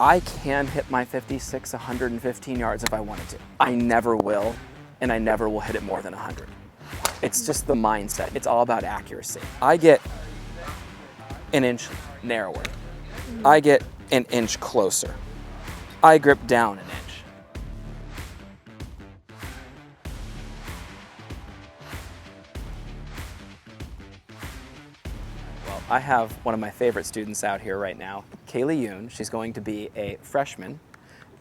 I can hit my 56 115 yards if I wanted to. I never will, and I never will hit it more than 100. It's just the mindset. It's all about accuracy. I get an inch narrower. I get an inch closer. I grip down an inch. I have one of my favorite students out here right now, Kaylee Yoon. She's going to be a freshman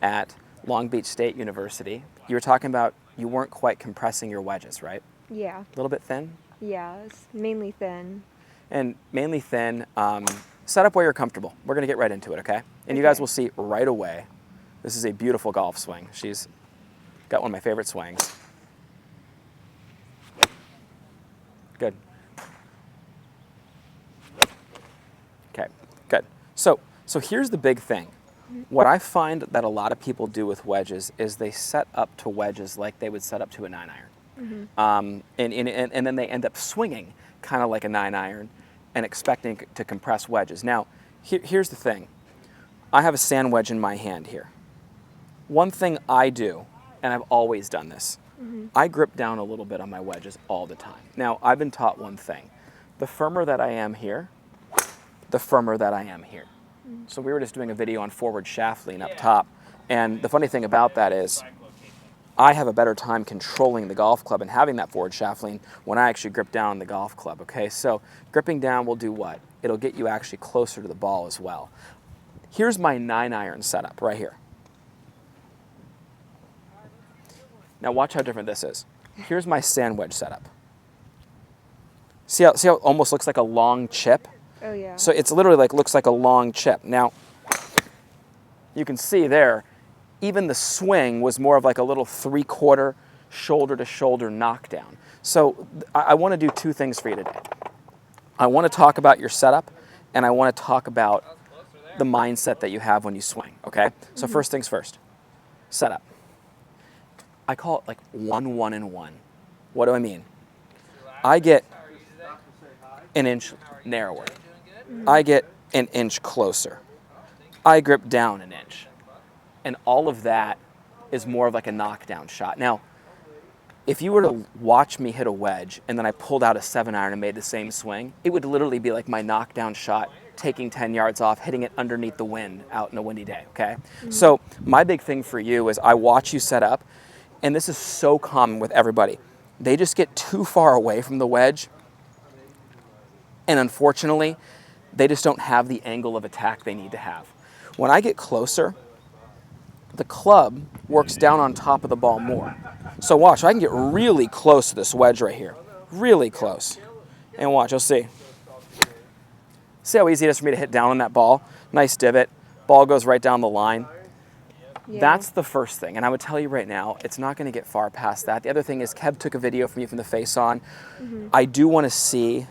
at Long Beach State University. You were talking about you weren't quite compressing your wedges, right? Yeah. A little bit thin? Yeah, it's mainly thin. And mainly thin. Set up where you're comfortable. We're going to get right into it, okay? And you guys will see right away, this is a beautiful golf swing. She's got one of my favorite swings. Good. Okay, good. So here's the big thing. What I find that a lot of people do with wedges is they set up to wedges like they would set up to a 9-iron. And then they end up swinging kind of like a 9-iron and expecting to compress wedges. Now, here's the thing. I have a sand wedge in my hand here. One thing I do, and I've always done this, I grip down a little bit on my wedges all the time. Now, I've been taught one thing. The firmer that I am here, the firmer that I am here. So we were just doing a video on forward shaft lean up top. And the funny thing about that is I have a better time controlling the golf club and having that forward shaft lean when I actually grip down on the golf club, okay? So gripping down will do what? It'll get you actually closer to the ball as well. Here's my 9-iron setup right here. Now watch how different this is. Here's my sand wedge setup. See how it almost looks like a long chip? Oh yeah. So it's literally like looks like a long chip. Now, you can see there, even the swing was more of like a little 3/4 shoulder to shoulder knockdown. So I want to do two things for you today. I want to talk about your setup, and I want to talk about the mindset that you have when you swing, okay? So first things first, setup. I call it like 1, 1, and 1. What do I mean? I get an inch narrower. I get an inch closer. I grip down an inch. And all of that is more of like a knockdown shot. Now, if you were to watch me hit a wedge and then I pulled out a 7-iron and made the same swing, it would literally be like my knockdown shot, taking 10 yards off, hitting it underneath the wind out in a windy day, okay? So my big thing for you is I watch you set up, and this is so common with everybody. They just get too far away from the wedge, and unfortunately, they just don't have the angle of attack they need to have. When I get closer, the club works down on top of the ball more. So watch, I can get really close to this wedge right here. Really close. And watch, you'll see. See how easy it is for me to hit down on that ball? Nice divot. Ball goes right down the line. Yeah. That's the first thing. And I would tell you right now, it's not going to get far past that. The other thing is Kev took a video from you from the face on. I do want to see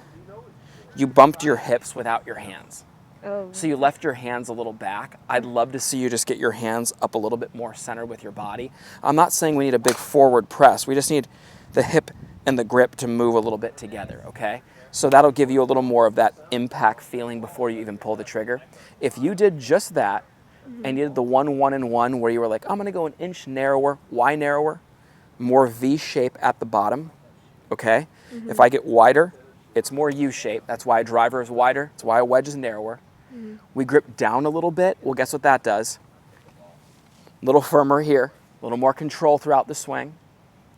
you bumped your hips without your hands. Oh. So you left your hands a little back. I'd love to see you just get your hands up a little bit more centered with your body. I'm not saying we need a big forward press. We just need the hip and the grip to move a little bit together, okay? So that'll give you a little more of that impact feeling before you even pull the trigger. If you did just that, and you did the 1, 1, and 1 where you were like, I'm gonna go an inch narrower. Why narrower? More V shape at the bottom, okay? If I get wider, it's more U shape. That's why a driver is wider. That's why a wedge is narrower. We grip down a little bit. Well, guess what that does? A little firmer here, a little more control throughout the swing,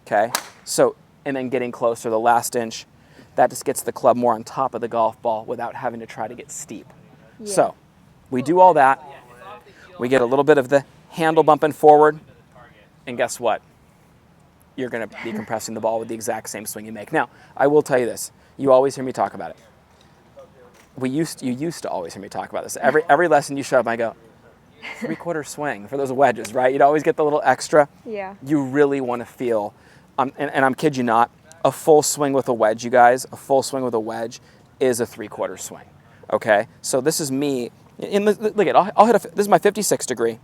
okay? So, and then getting closer, the last inch, that just gets the club more on top of the golf ball without having to try to get steep. Yeah. So, we do all that. We get a little bit of the handle bumping forward, and guess what? You're gonna be compressing the ball with the exact same swing you make. Now, I will tell you this. You always hear me talk about it. You used to always hear me talk about this. Every lesson you show up, I go, 3/4 swing for those wedges, right? You'd always get the little extra. Yeah. You really want to feel, and I'm kid you not, a full swing with a wedge, you guys, a full swing with a wedge is a 3/4 swing, okay? So this is me, look at, I'll hit this is my 56 degree.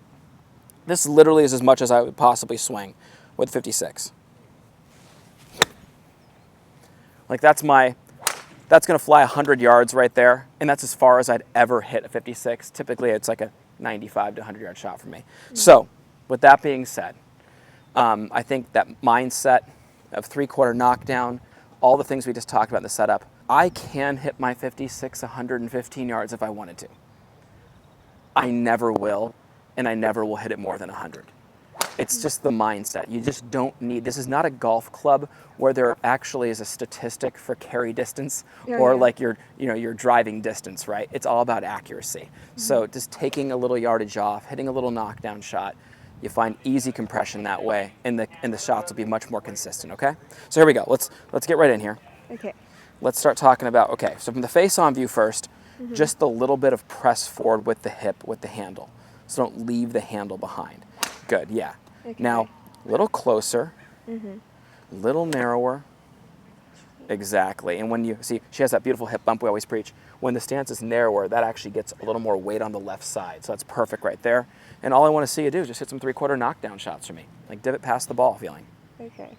This literally is as much as I would possibly swing with 56. Like that's gonna fly 100 yards right there, and that's as far as I'd ever hit a 56. Typically it's like a 95 to 100 yard shot for me. So with that being said, I think that mindset of 3/4 knockdown, all the things we just talked about in the setup, I can hit my 56, 115 yards if I wanted to. I never will, and I never will hit it more than 100. It's just the mindset. You just don't need, this is not a golf club where there actually is a statistic for carry distance or like your driving distance, right? It's all about accuracy. So just taking a little yardage off, hitting a little knockdown shot, you find easy compression that way, and the shots will be much more consistent, okay? So here we go. Let's get right in here. Okay. Let's start talking about, okay, so from the face-on view first, just a little bit of press forward with the hip, with the handle. So don't leave the handle behind. Good, yeah. Okay. Now, a little closer, little narrower. Exactly. And when you see, she has that beautiful hip bump we always preach. When the stance is narrower, that actually gets a little more weight on the left side. So that's perfect right there. And all I want to see you do is just hit some 3/4 knockdown shots for me. Like divot past the ball feeling. Okay.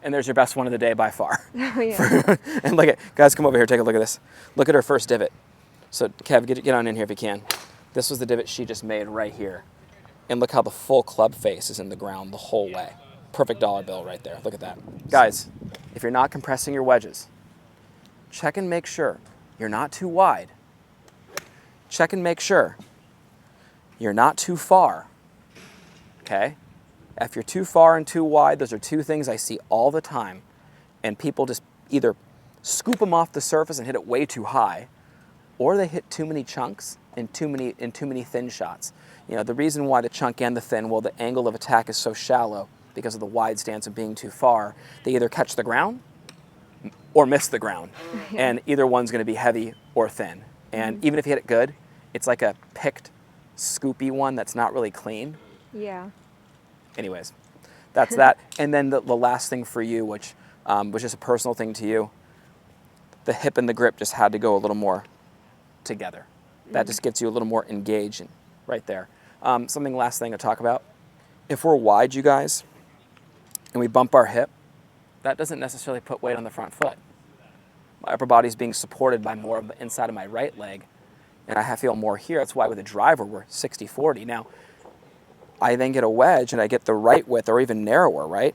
And there's your best one of the day by far. Oh, yeah. And look at, guys, come over here, take a look at this. Look at her first divot. So Kev, get on in here if you can. This was the divot she just made right here. And look how the full club face is in the ground the whole way. Perfect dollar bill right there. Look at that. Guys, if you're not compressing your wedges, check and make sure you're not too wide. Check and make sure you're not too far. Okay? If you're too far and too wide, those are two things I see all the time. And people just either scoop them off the surface and hit it way too high, or they hit too many chunks and too many thin shots. You know, the reason why the chunk and the thin, well, the angle of attack is so shallow because of the wide stance of being too far, they either catch the ground or miss the ground. And either one's going to be heavy or thin. And even if you hit it good, it's like a picked, scoopy one that's not really clean. Yeah. Anyways, that's that. And then the last thing for you, which was just a personal thing to you, the hip and the grip just had to go a little more together. That just gets you a little more engaged and right there. Something last thing to talk about. If we're wide, you guys, and we bump our hip, that doesn't necessarily put weight on the front foot. My upper body's being supported by more of the inside of my right leg, and I feel more here. That's why with a driver, we're 60-40. Now, I then get a wedge and I get the right width or even narrower, right?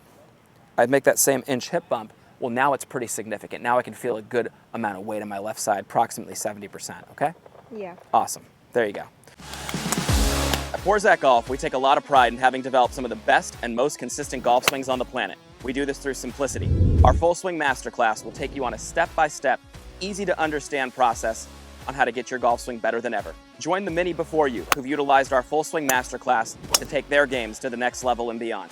I make that same inch hip bump. Well, now it's pretty significant. Now I can feel a good amount of weight on my left side, approximately 70%, okay? Yeah. Awesome. There you go. At Forzak Golf, we take a lot of pride in having developed some of the best and most consistent golf swings on the planet. We do this through simplicity. Our Full Swing Masterclass will take you on a step-by-step, easy-to-understand process on how to get your golf swing better than ever. Join the many before you who've utilized our Full Swing Masterclass to take their games to the next level and beyond.